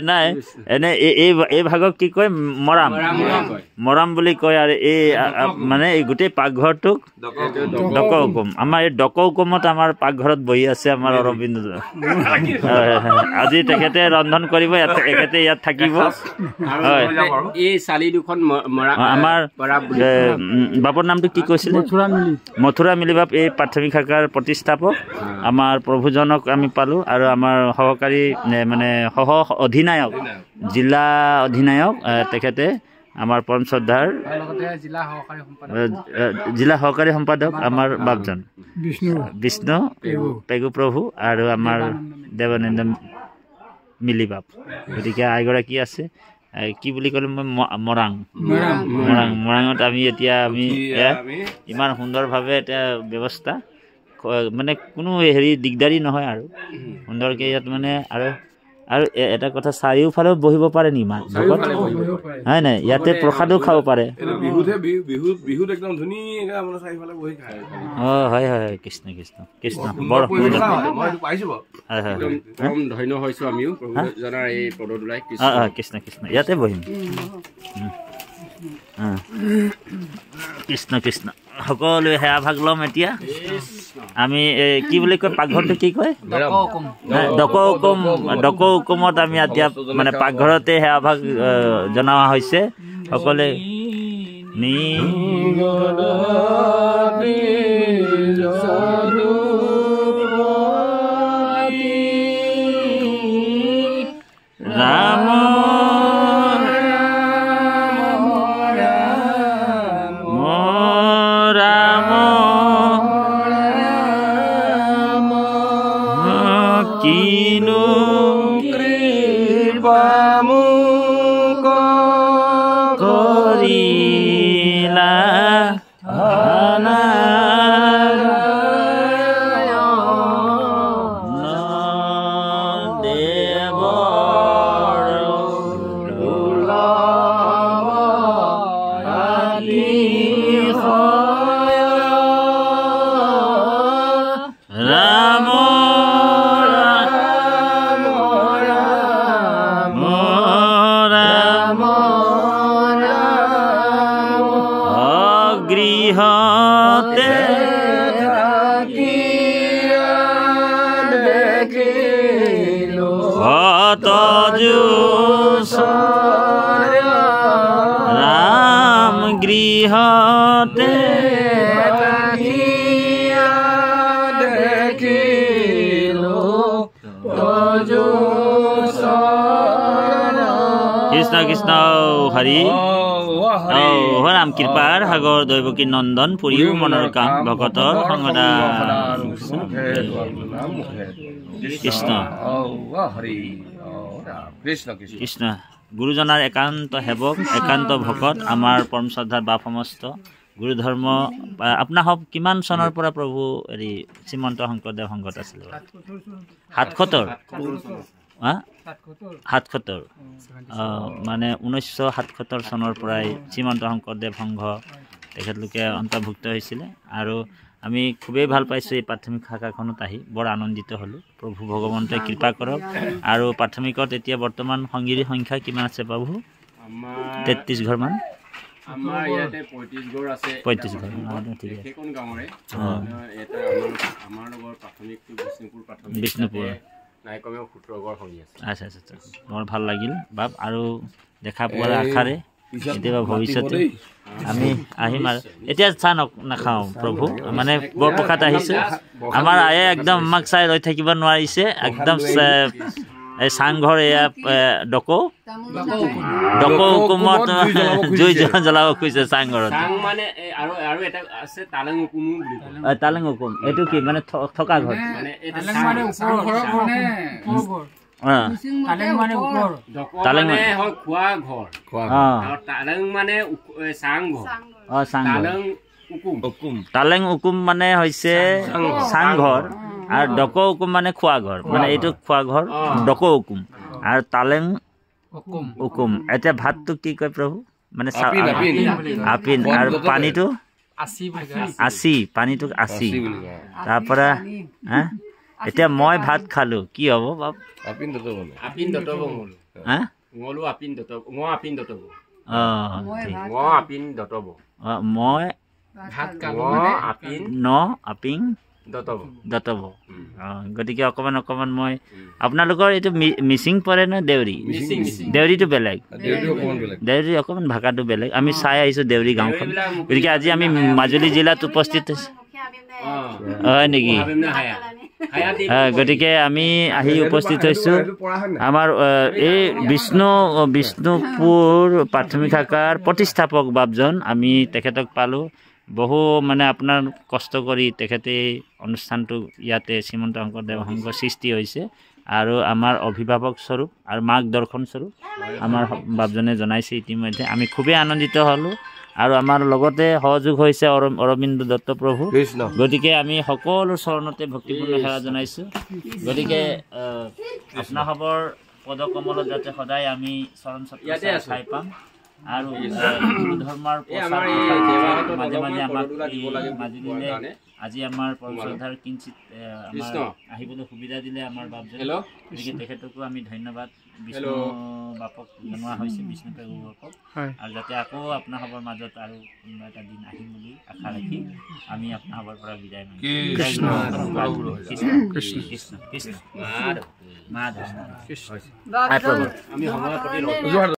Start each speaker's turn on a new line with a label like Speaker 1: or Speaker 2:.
Speaker 1: নাই এনে এই ভাগক কি কয় মৰাম বুলি কয় আৰু এই মানে এই গোটেই পাকঘৰটোক ডক হুকুম আমাৰ এই ডক হুকুমত আমাৰ পাকঘৰত বহি আছে আমাৰ অৰবিন্দ আজি তেখেতে ৰন্ধন কৰিব এখেতে ইয়াত থাকিব হয়
Speaker 2: এই চালি দুখন
Speaker 1: আমাৰ বাপৰ নামটো কি কৈছিলে মথুৰা মিলি বাপ এই প্ৰাথমিক শাখাৰ প্ৰতিষ্ঠাপক আমাৰ প্ৰভুজনক আমি পালোঁ আৰু আমাৰ সহকাৰী মানে সহ অধিনায়ক জিলা অধিনায়ক তেখেতে আমাৰ পৰম শ্ৰদ্ধাৰ জিলা সহকাৰী সম্পাদক আমাৰ বাপজন বিষ্ণু পেগু প্ৰভু আৰু আমাৰ দেৱানন্দ মিলি বাপ গতিকে আইগৰাকী আছে কি বুলি ক'লে মই মৰাঙত আমি এতিয়া আমি ইমান সুন্দৰভাৱে এতিয়া ব্যৱস্থা মানে কোনো হেৰি দিগদাৰী নহয় আৰু সুন্দৰকৈ ইয়াত মানে আৰু এটা কথা চাৰিওফালেও বহিব পাৰে নি ইমান হয় নাই ইয়াতে প্ৰসাদো খাব পাৰে হয় হয় কৃষ্ণ কৃষ্ণ কৃষ্ণ বৰ
Speaker 2: ধন্য হৈছো আমিও প্ৰভুজনাৰ এই পদদুলাই
Speaker 1: কৃষ্ণ কৃষ্ণ ইয়াতে বহিম কৃষ্ণ কৃষ্ণ সকলোৱে সেৱা ভাগ ল'ম এতিয়া আমি কি বুলি কয় পাকঘৰটো কি কয় ডক হুকুমত আমি এতিয়া মানে পাকঘৰতে সেৱা ভাগ জনোৱা হৈছে সকলোৱে ৰাম কিনো কৃপামু কৰিলা গৃহতে ৰাম গৃহতে কৃষ্ণ কৃষ্ণ হৰি ৰাম কৃপাৰ সাগৰ দৈৱকী নন্দন পুৰীও মনৰ কাম ভকতৰ সংগদা কৃষ্ণ কৃষ্ণ গুৰুজনাৰ একান্ত সেৱক একান্ত ভকত আমাৰ পৰম শ্ৰদ্ধাৰ বাপ সমস্ত গুৰু ধৰ্ম আপোনাৰ হওক কিমান চনৰ পৰা প্ৰভু হেৰি শ্ৰীমন্ত শংকৰদেৱ সংঘত আছিলে ৭৭ মানে 1977 চনৰ পৰাই শ্ৰীমন্ত শংকৰদেৱ সংঘ তেখেতলোকে অন্তৰ্ভুক্ত হৈছিলে আৰু আমি খুবেই ভাল পাইছোঁ এই প্ৰাথমিক শাখাখনত আহি বৰ আনন্দিত হ'লোঁ প্ৰভু ভগৱন্তই কৃপা কৰক আৰু প্ৰাথমিকত এতিয়া বৰ্তমান সংগীৰ সংখ্যা কিমান আছে প্ৰভু 33 ঘৰমান
Speaker 2: আমাৰ ইয়াতে 35 ঘৰ আছে
Speaker 1: 35 ঘৰ ঠিক আছে
Speaker 2: কোন গাঁৱৰে এটা আমাৰ লগৰ প্ৰাথমিকটো বিষ্ণুপুৰ নাই কমেও 17 ঘৰ হৈ আছে
Speaker 1: আচ্ছা আচ্ছা বৰ ভাল লাগিল বাপ আৰু দেখা পোৱাৰ আশাৰে কেতিয়াবা ভৱিষ্যতে আমি আহিম আৰু এতিয়া চাহ নাখাওঁ প্ৰভু মানে বৰপ্ৰসাদ আহিছে আমাৰ আয়ে একদম আমাক চাই ৰৈ থাকিব নোৱাৰিছে একদম এই চাংঘৰ এয়া ডক হুকুমত জুই জ্বলাব খুজিছে চাংঘৰত তালেং হুকুম এইটো কি মানে থকা ঘৰ তালেং হুকুম মানে হৈছে চাংঘৰ আৰু ডক হুকুম মানে খোৱা ঘৰ মানে এইটো খোৱা ঘৰ ডক হুকুম আৰু তালেং হুকুম এতিয়া ভাতটো কি কয় প্ৰভু মানে আপিন আৰু পানীটো আচি পানীটোক আচি তাৰপৰা এতিয়া মই ভাত খালো কি হ'ব বাপ
Speaker 2: আপিন দতব মলো
Speaker 1: হা
Speaker 2: মলো আপিন দতব
Speaker 1: অ
Speaker 2: আপিন দতব
Speaker 1: মই
Speaker 2: ভাত খালো মানে আপিন
Speaker 1: আপিং
Speaker 2: দতব
Speaker 1: গতিকে অকমান মই আপোনালোকৰ এইটো মিচিং পৰে নে দেউৰী দেউৰীটো বেলেগ দেউৰী অকমান ভাষাটো বেলেগ আমি চাই আহিছো দেউৰী গাঁওখন গতিকে আজি আমি মাজুলী জিলাত উপস্থিত হৈছো হয় নেকি গতিকে আমি আহি উপস্থিত হৈছো আমাৰ এই বিষ্ণুপুৰ প্ৰাথমিক শাখাৰ প্ৰতিষ্ঠাপক বাপজন আমি তেখেতক পালো বহু মানে আপোনাৰ কষ্ট কৰি তেখেতে অনুষ্ঠানটো ইয়াতে শ্ৰীমন্ত শংকৰদেৱ সংঘ সৃষ্টি হৈছে আৰু আমাৰ অভিভাৱক স্বৰূপ আৰু মাৰ্গদৰ্শন স্বৰূপ আমাৰ বাপজনে জনাইছে ইতিমধ্যে আমি খুবেই আনন্দিত হ'লোঁ আৰু আমাৰ লগতে সহযোগ হৈছে অৰবিন্দ দত্ত প্ৰভু গতিকে আমি সকলো চৰণতে ভক্তিপূৰ্ণ সেৱা জনাইছোঁ গতিকে আপোনাসৱৰ পদকমলত যাতে সদায় আমি চৰণ চত্ৰ চাই পাম আৰু হিন্দু ধৰ্মৰ মাজে মাজে আমাক মাজুলীলৈ আজি আমাৰ পৰশ্ৰদ্ধাৰ কিঞ্চিত আহিবলৈ সুবিধা দিলে আমাৰ বাপজনে গতিকে তেখেতকো আমি ধন্যবাদ বিষ্ণু বাপক জনোৱা হৈছে বিষ্ণু প্ৰভু বাপক আৰু যাতে আকৌ আপোনাসৱৰ মাজত আৰু কোনোবা এটা দিন আহিম বুলি আশা ৰাখি আমি আপোনাসৱৰ পৰা বিদায় মাৰিম কৃষ্ণ